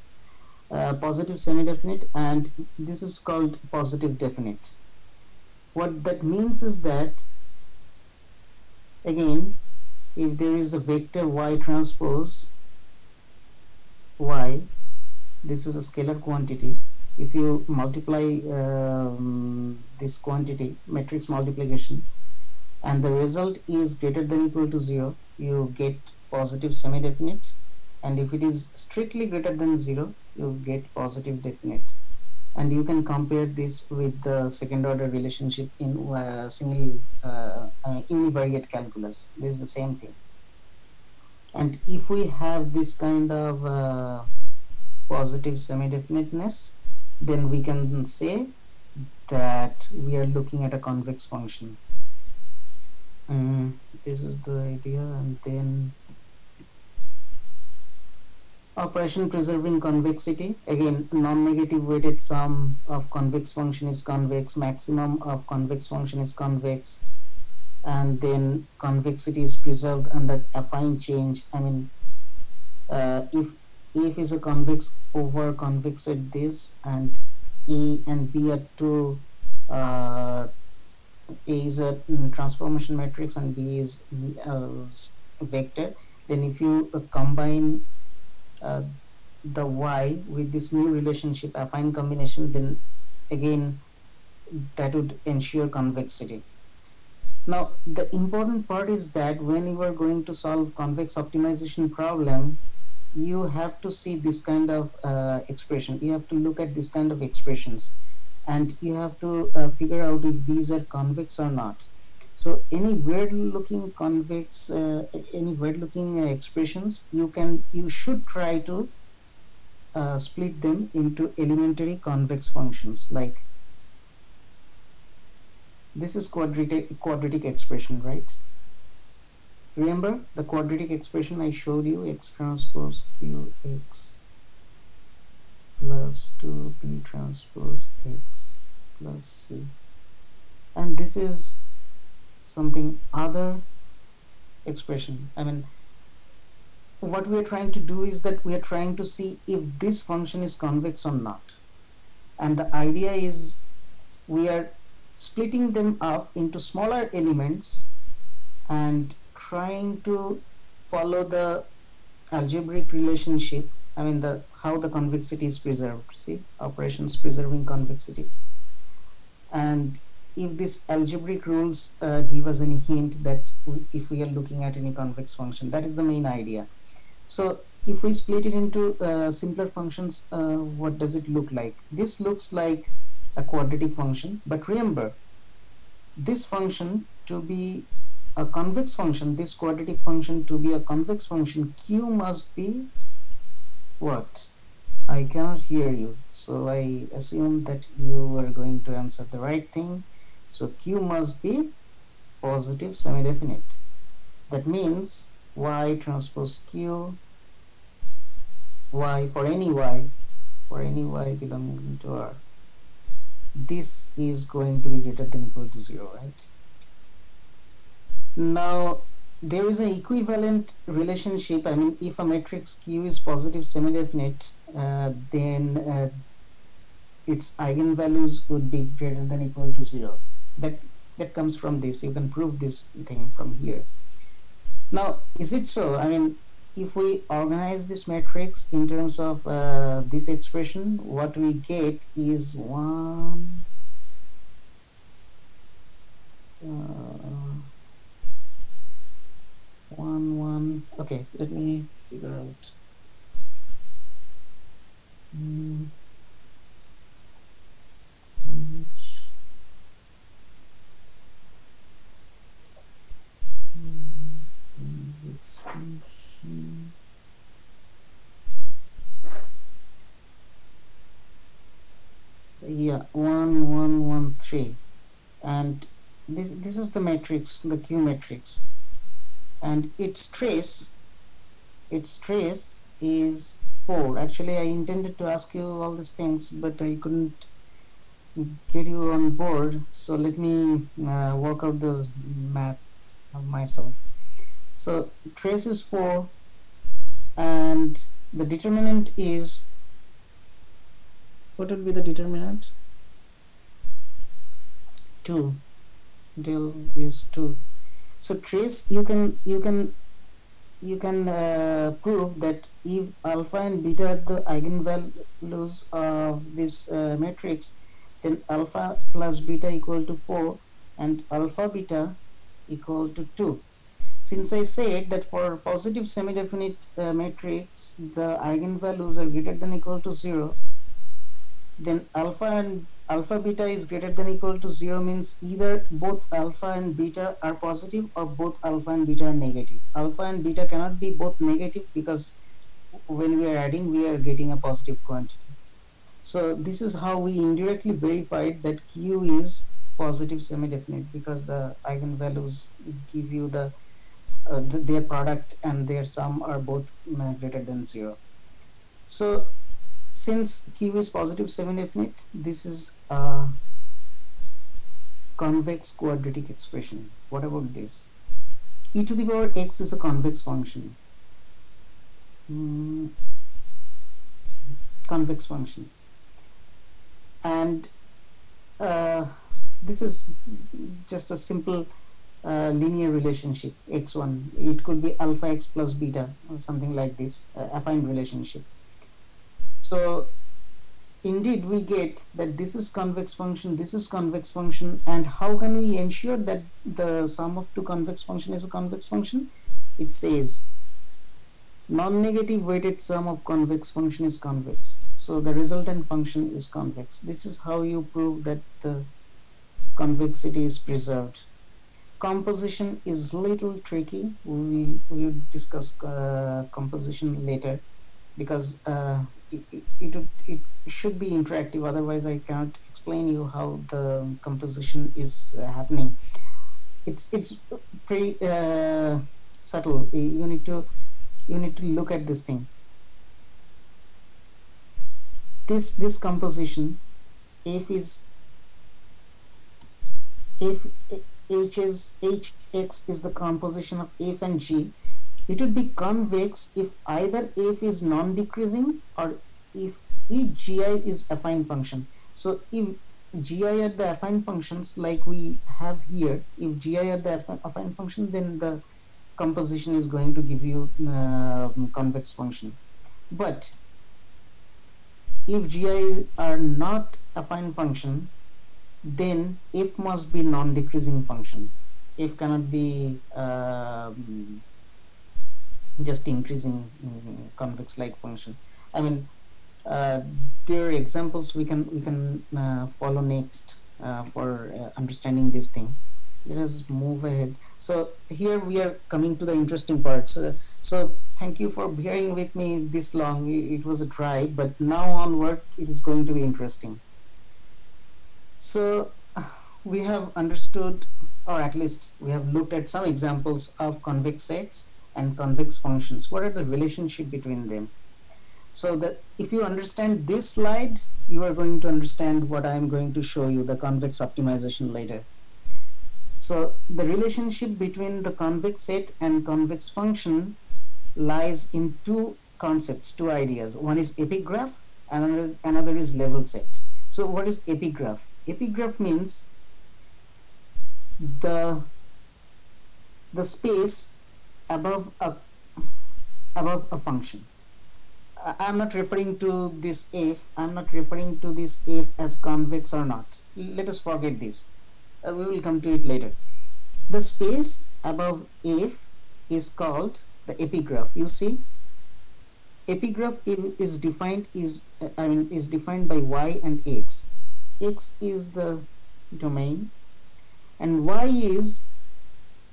Positive semi-definite, and this is called positive definite. What that means is that, again, if there is a vector y transpose y, this is a scalar quantity. If you multiply this quantity, matrix multiplication, and the result is greater than or equal to 0, you get positive semi-definite, and if it is strictly greater than 0, you get positive definite. And you can compare this with the second order relationship in univariate calculus. This is the same thing. And if we have this kind of positive semi-definiteness, then we can say that we are looking at a convex function. This is the idea. And then operation preserving convexity. Again, non-negative weighted sum of convex function is convex, maximum of convex function is convex, and then convexity is preserved under affine change. I mean, if f is a convex over convexed this, and a and b are two, a is a transformation matrix and b is a vector, then if you combine the y with this new relationship affine combination, then again that would ensure convexity. Now the important part is that when you are going to solve convex optimization problem, you have to see this kind of expression. You have to look at this kind of expressions, and you have to figure out if these are convex or not. So any weird looking convex, any weird looking expressions, you should try to split them into elementary convex functions. Like this is quadratic expression, right? Remember the quadratic expression I showed you, x transpose q x plus 2b transpose x plus c, and this is something other expression. I mean, what we are trying to do is that we are trying to see if this function is convex or not, and the idea is we are splitting them up into smaller elements and trying to follow the algebraic relationship. I mean, the how the convexity is preserved. See, operations preserving convexity. And if these algebraic rules give us any hint that if we are looking at any convex function, that is the main idea. So if we split it into simpler functions, what does it look like? This looks like a quadratic function, but remember, this function to be a convex function, this quadratic function to be a convex function, q must be what? I cannot hear you, so I assume that you are going to answer the right thing. So q must be positive semi-definite. That means y transpose q, y for any y belonging to R, this is going to be greater than or equal to 0, right? Now there is an equivalent relationship. I mean, if a matrix q is positive semi-definite, then its eigenvalues would be greater than equal to 0. That that comes from this. You can prove this thing from here. Now, is it so? I mean, if we organize this matrix in terms of this expression, what we get is 1, 1, 1. Okay, let me figure out. Mm, yeah, 1, 1, 1, 3, and this is the matrix, the Q matrix, and its trace is 4. Actually, I intended to ask you all these things, but I couldn't get you on board, so let me work out those math myself. So trace is 4, and the determinant is, what would be the determinant? 2. Del is 2. So trace, you can prove that if alpha and beta are the eigenvalues of this matrix, then alpha plus beta equal to 4 and alpha beta equal to 2. Since I said that for positive semi-definite matrix the eigenvalues are greater than equal to 0, then alpha beta is greater than equal to 0 means either both alpha and beta are positive or both alpha and beta are negative. Alpha and beta cannot be both negative, because when we are adding we are getting a positive quantity. So this is how we indirectly verified that Q is positive semi-definite, because the eigenvalues give you their product and their sum are both greater than 0. So since Q is positive semi-definite, this is a convex quadratic expression. What about this? E to the power x is a convex function. Convex function. And this is just a simple linear relationship, x1. It could be alpha x plus beta or something like this, affine relationship. So indeed we get that this is convex function, this is convex function, and how can we ensure that the sum of two convex function is a convex function? It says non-negative weighted sum of convex function is convex, so the resultant function is convex. This is how you prove that the convexity is preserved. Composition is little tricky. We will discuss composition later, because it should be interactive, otherwise I cannot explain you how the composition is happening. It's pretty subtle. You need to look at this thing. This composition, if hx is the composition of f and g, it would be convex if either f is non-decreasing or if gi is affine function. So if gi are the affine functions like we have here, if gi are the affine function, then the composition is going to give you convex function. But if gi are not affine function, then f must be non-decreasing function. F cannot be just increasing convex like function. I mean, there are examples we can follow next for understanding this thing. Let us move ahead. So here we are coming to the interesting parts. So thank you for bearing with me this long. It was a drive, but now onward it is going to be interesting. So we have understood, or at least we have looked at some examples of convex sets and convex functions. What are the relationship between them? So that if you understand this slide, you are going to understand what I am going to show you, the convex optimization, later. So the relationship between the convex set and convex function lies in two concepts, two ideas. One is epigraph, another is level set. So what is epigraph? Epigraph means the space above a function. I'm not referring to this f. I'm not referring to this f as convex or not. Let us forget this. We will come to it later. The space above f is called the epigraph. You see, epigraph is defined is defined by y and x. X is the domain, and y is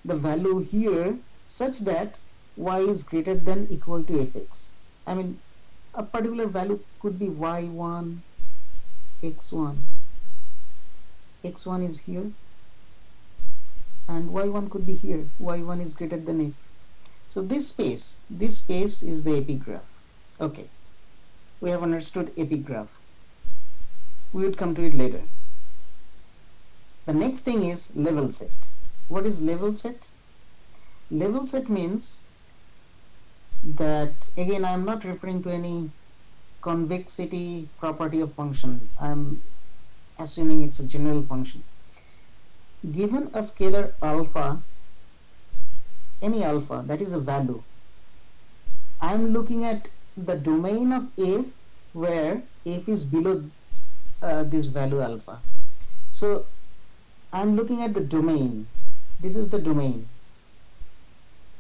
the value here such that y is greater than equal to fx. I mean, a particular value could be y1, x1. X1 is here, and y1 could be here. Y1 is greater than f. So this space is the epigraph. Okay, we have understood epigraph. We would come to it later. The next thing is level set. What is level set? Level set means that, again, I am not referring to any convexity property of function. I am assuming it's a general function. Given a scalar alpha, any alpha, that is a value, I am looking at the domain of f where f is below this value alpha. So I am looking at the domain. This is the domain.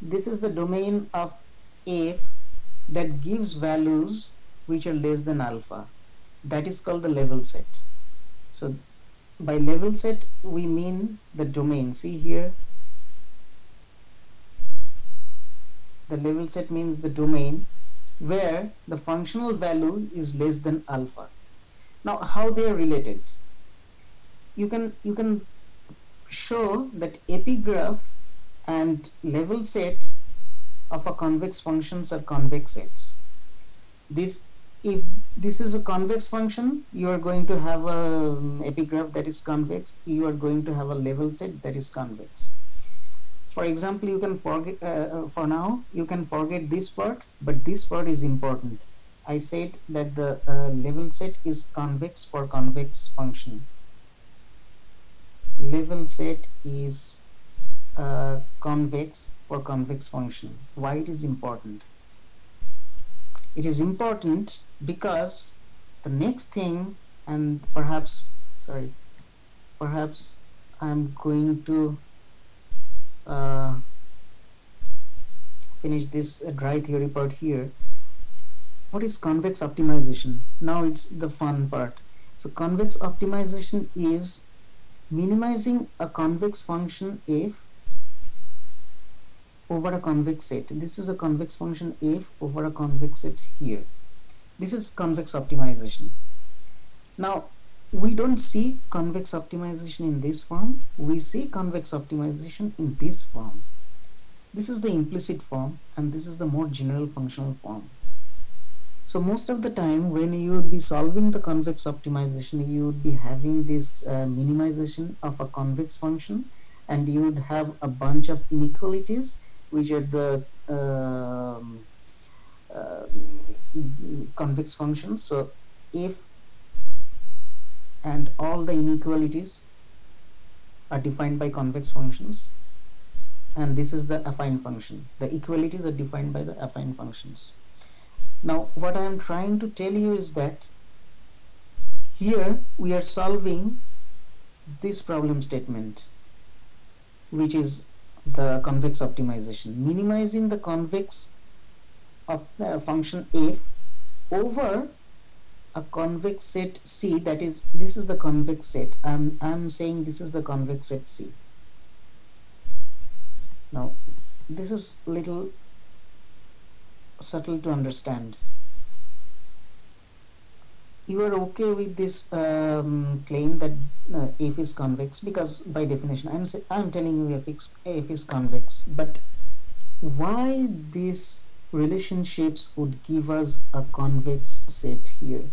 This is the domain of f that gives values which are less than alpha. That is called the level set. So by level set we mean the domain. See here, the level set means the domain where the functional value is less than alpha. Now how they are related? You can show that epigraph and level set of a convex functions are convex sets. If this is a convex function, you are going to have a epigraph that is convex. You are going to have a level set that is convex. For example, you can forget for now you can forget this part, but this part is important. I said that the level set is convex for convex function. Level set is convex for convex function. Why it is important? It is important because the next thing, and perhaps I'm going to finish this dry theory part here. What is convex optimization? Now it's the fun part. So convex optimization is minimizing a convex function f over a convex set. This is a convex function f over a convex set here. This is convex optimization. Now we don't see convex optimization in this form. We see convex optimization in this form. This is the implicit form, and this is the more general functional form. So most of the time when you would be solving the convex optimization, you would be having this minimization of a convex function, and you would have a bunch of inequalities which are the convex functions. So if and all the inequalities are defined by convex functions, and this is the affine function. The equalities are defined by the affine functions. Now what I am trying to tell you is that here we are solving this problem statement, which is the convex optimization, minimizing the convex function f over a convex set C. That is, this is the convex set. I'm saying this is the convex set C. Now this is little subtle to understand. You are okay with this claim that f is convex, because by definition I'm telling you f is convex. But why these relationships would give us a convex set here?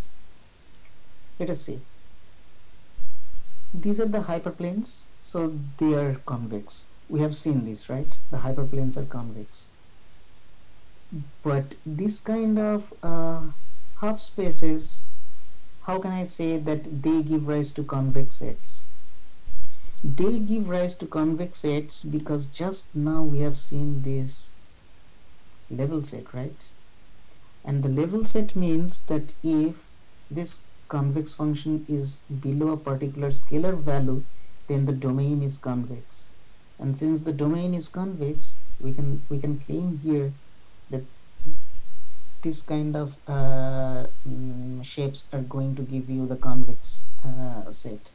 Let us see. These are the hyperplanes, so they are convex. We have seen this, right? The hyperplanes are convex. But this kind of half spaces how can I say that they give rise to convex sets? They give rise to convex sets because just now we have seen this level set, right? And the level set means that if this convex function is below a particular scalar value, then the domain is convex. And since the domain is convex, we can claim here that this kind of shapes are going to give you the convex set.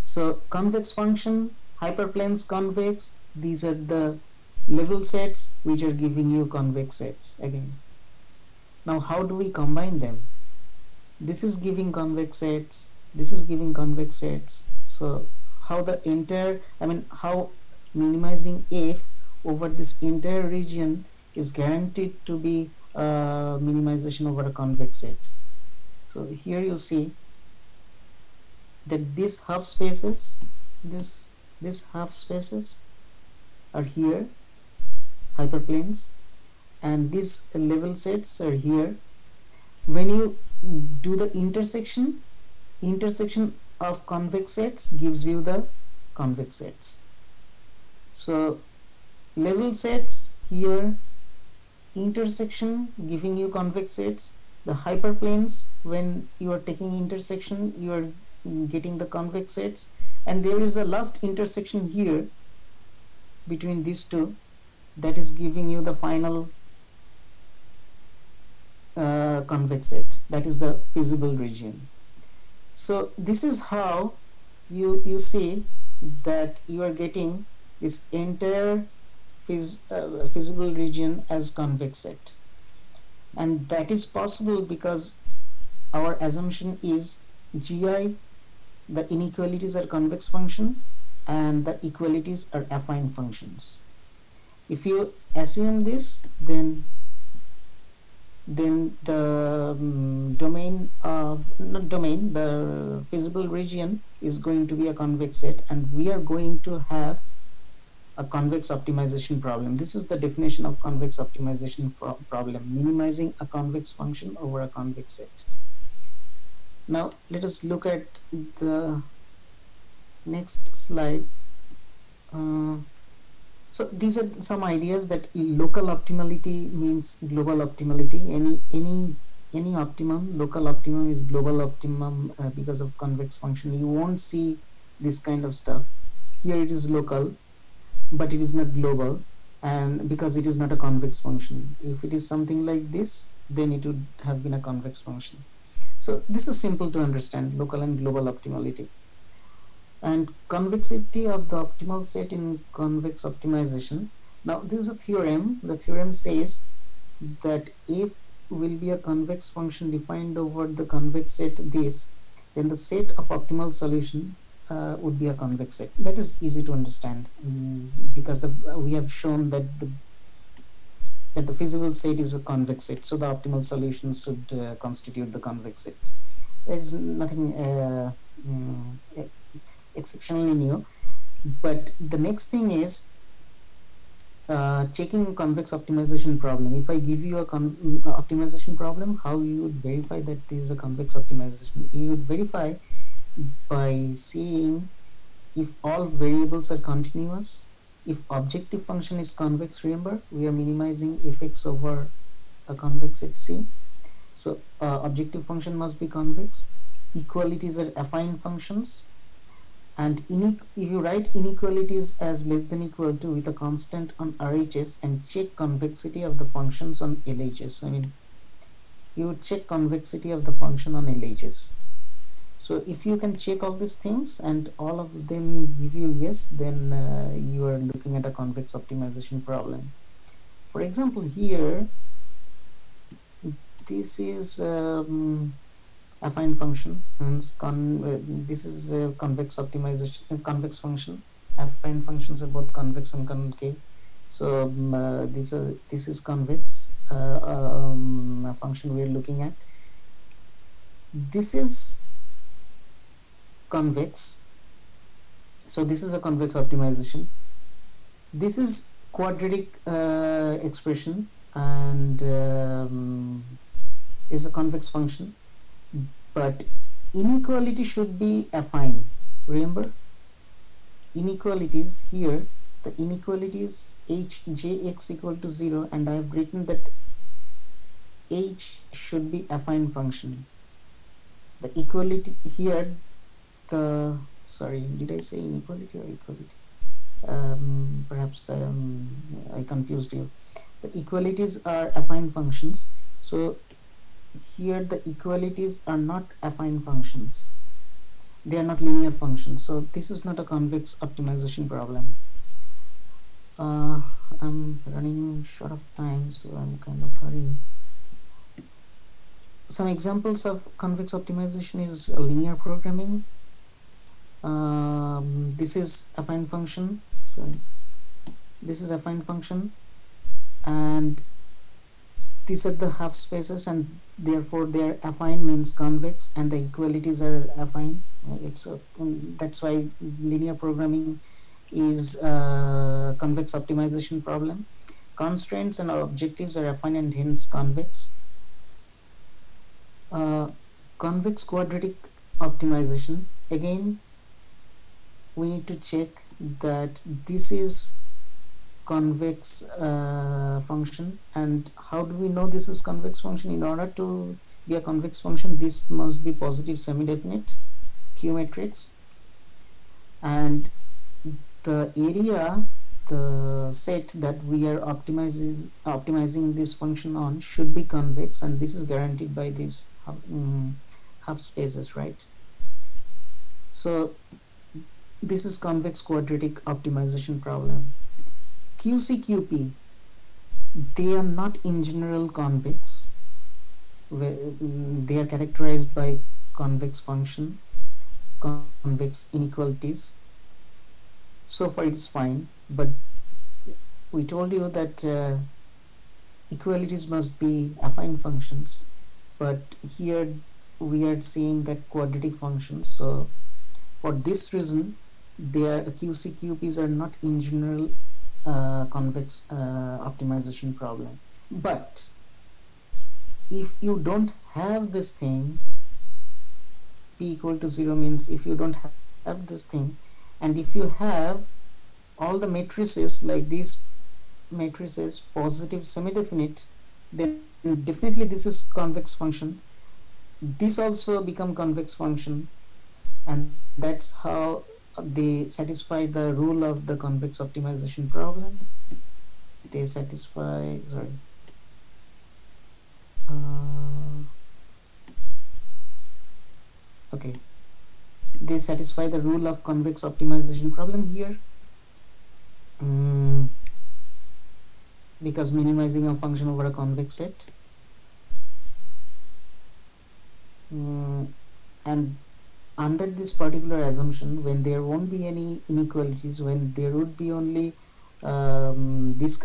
So convex function, hyperplanes convex, these are the level sets which are giving you convex sets again. Now how do we combine them? This is giving convex sets, this is giving convex sets. So how the entire, how minimizing f over this entire region is guaranteed to be minimization over a convex set. So here you see that these half spaces, this half spaces are here, hyperplanes, and these level sets are here. When you do the intersection of convex sets gives you the convex sets. So level sets here, intersection giving you convex sets. The hyperplanes, when you are taking intersection, you are getting the convex sets, and there is a last intersection here between these two that is giving you the final convex set, that is the feasible region. So this is how you see that you are getting this entire feasible region as convex set, and that is possible because our assumption is GI, the inequalities are convex function and the equalities are affine functions. If you assume this, then the the feasible region is going to be a convex set, and we are going to have a convex optimization problem. This is the definition of convex optimization problem, minimizing a convex function over a convex set. Now let us look at the next slide. So these are some ideas that local optimality means global optimality. Any optimum, local optimum is global optimum because of convex function. You won't see this kind of stuff. Here it is local, but it is not global, and because it is not a convex function. If it is something like this, then it would have been a convex function. So this is simple to understand, local and global optimality. And convexity of the optimal set in convex optimization. Now this is a theorem. The theorem says that if will be a convex function defined over the convex set this, then the set of optimal solution would be a convex set. That is easy to understand because we have shown that the feasible set is a convex set, so the optimal solution should constitute the convex set. There is nothing exceptionally new, but the next thing is checking convex optimization problem. If I give you a optimization problem, how you would verify that this is a convex optimization? You would verify by seeing if all variables are continuous, if objective function is convex. Remember, we are minimizing fx over a convex set C, so objective function must be convex. Equalities are affine functions, and if you write inequalities as less than equal to with a constant on RHS and check convexity of the functions on LHS. You would check convexity of the function on LHS. So if you can check all these things and all of them give you yes, then you are looking at a convex optimization problem. For example, here this is affine function, hence this is a convex optimization, convex function. Affine functions are both convex and concave. So this is convex a function we are looking at. This is convex, so this is a convex optimization. This is quadratic expression and is a convex function, but inequality should be affine. Remember, inequalities here, the inequality is hjx equal to 0, and I have written that h should be affine function. The equality here, the sorry, did I say inequality or equality? Perhaps I confused you. The equalities are affine functions. So here the equalities are not affine functions. They are not linear functions. So this is not a convex optimization problem. I'm running short of time, so I'm kind of hurrying. Some examples of convex optimization is linear programming. This is affine function. Sorry, this is affine function, and these are the half spaces, and therefore their affine means convex, and the equalities are affine. That's why linear programming is a convex optimization problem. Constraints and objectives are affine and hence convex. Convex quadratic optimization, again we need to check that this is convex function. And how do we know this is convex function? In order to be a convex function, this must be positive semi-definite Q matrix, and the area, the set that we are optimizing this function on should be convex, and this is guaranteed by these half spaces, right? So this is convex quadratic optimization problem. QCQP, they are not in general convex. They are characterized by convex function, convex inequalities. So far it is fine, but we told you that equalities must be affine functions, but here we are seeing that quadratic functions. So for this reason, their QCQPs are not in general convex optimization problem. But if you don't have this thing, p equal to 0 means if you don't have this thing, and if you have all the matrices like these matrices positive semi-definite, then definitely this is convex function. This also become convex function, and that's how they satisfy the rule of the convex optimization problem. They satisfy, sorry, okay, they satisfy the rule of convex optimization problem here, because minimizing a function over a convex set, and under this particular assumption, when there won't be any inequalities, when there would be only this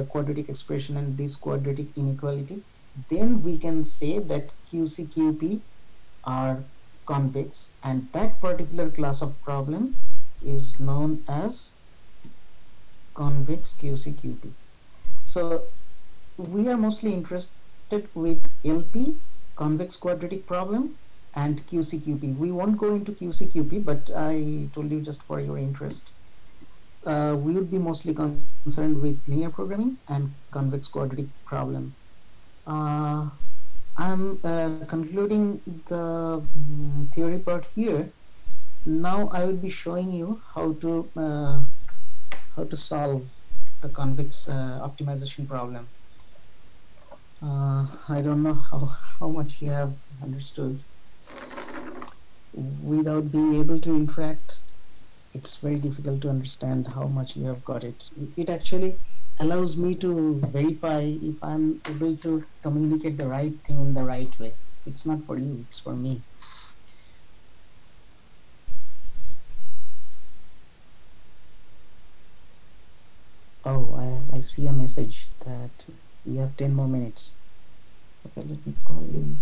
quadratic expression and this quadratic inequality, then we can say that QCQP are convex, and that particular class of problem is known as convex QCQP. So we are mostly interested with LP, convex quadratic problem, and QCQP. We won't go into QCQP, but I told you just for your interest. We would be mostly concerned with linear programming and convex quadratic problem. I'm concluding the theory part here. Now I will be showing you how to solve the convex optimization problem. I don't know how much you have understood. Without being able to interact, it's very difficult to understand how much you have got it. It actually allows me to verify if I'm able to communicate the right thing in the right way. It's not for you, it's for me. Oh, I see a message that we have 10 more minutes. Okay, let me call you.